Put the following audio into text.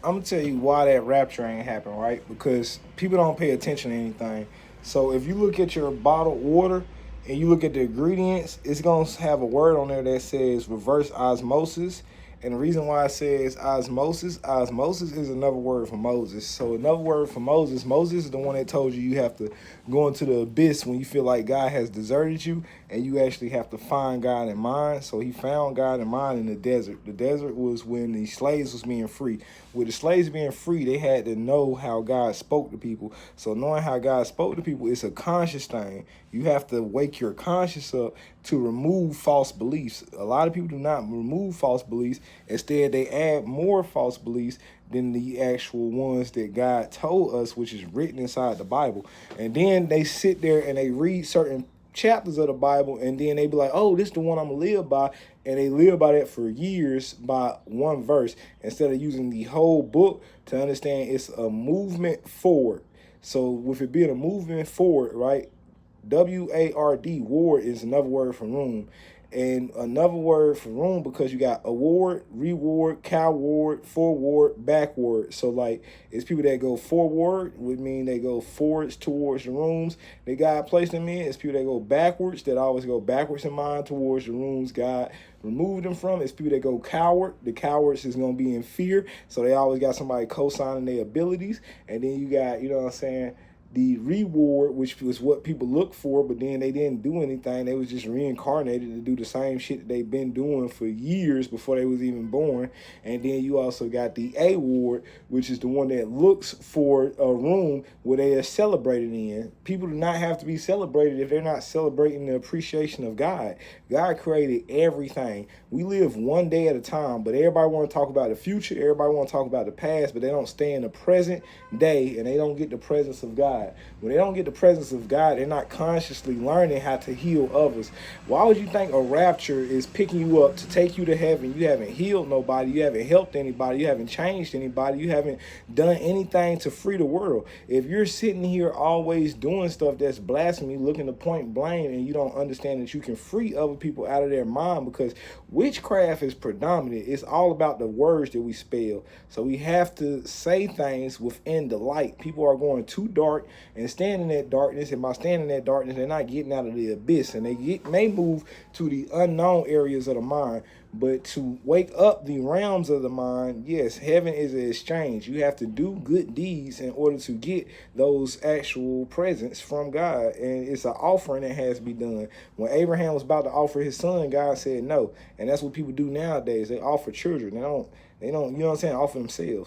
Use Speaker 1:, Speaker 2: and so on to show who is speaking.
Speaker 1: I'm gonna tell you why that rapture ain't happen, right? Because people don't pay attention to anything. So if you look at your bottled water and you look at the ingredients, it's gonna have a word on there that says reverse osmosis. And the reason why it says osmosis is another word for Moses. So another word for Moses is the one that told you have to go into the abyss when you feel like God has deserted you, and you actually have to find God in mind. So he found God in mind in the desert. The desert was when the slaves was being free. With the slaves being free, they had to know how God spoke to people. So knowing how God spoke to people, it's a conscious thing. You have to wake your conscience up to remove false beliefs. A lot of people do not remove false beliefs. Instead, they add more false beliefs than the actual ones that God told us, which is written inside the Bible. And then they sit there and they read certain chapters of the Bible, and then they be like, oh, this is the one I'm gonna live by. And they live by that for years by one verse instead of using the whole book to understand it's a movement forward. So with it being a movement forward, right? WARD, ward is another word for room. And another word for room because you got award, reward, coward, forward, backward. So like it's people that go forward would mean they go forwards towards the rooms that God placed them in. It's people that go backwards that always go backwards in mind towards the rooms God removed them from. It's people that go coward. The cowards is gonna be in fear. So they always got somebody co-signing their abilities. And then you got, you know what I'm saying, the reward, which was what people look for, but then they didn't do anything. They was just reincarnated to do the same shit that they've been doing for years before they was even born. And then you also got the award, which is the one that looks for a room where they are celebrated in. People do not have to be celebrated if they're not celebrating the appreciation of God. God created everything. We live one day at a time, but everybody want to talk about the future. Everybody want to talk about the past, but they don't stay in the present day, and they don't get the presence of God. When they don't get the presence of God, they're not consciously learning how to heal others. Why would you think a rapture is picking you up to take you to heaven? You haven't healed nobody. You haven't helped anybody. You haven't changed anybody. You haven't done anything to free the world. If you're sitting here always doing stuff that's blasphemy, looking to point blame, and you don't understand that you can free other people out of their mind, because witchcraft is predominant. It's all about the words that we spell. So we have to say things within the light. People are going too dark and stand in that darkness, and by standing in that darkness, they're not getting out of the abyss, and they may move to the unknown areas of the mind. But to wake up the realms of the mind, yes, heaven is an exchange. You have to do good deeds in order to get those actual presents from God, and it's an offering that has to be done. When Abraham was about to offer his son, God said no, and that's what people do nowadays. They offer children. They don't, you know what I'm saying, offer themselves.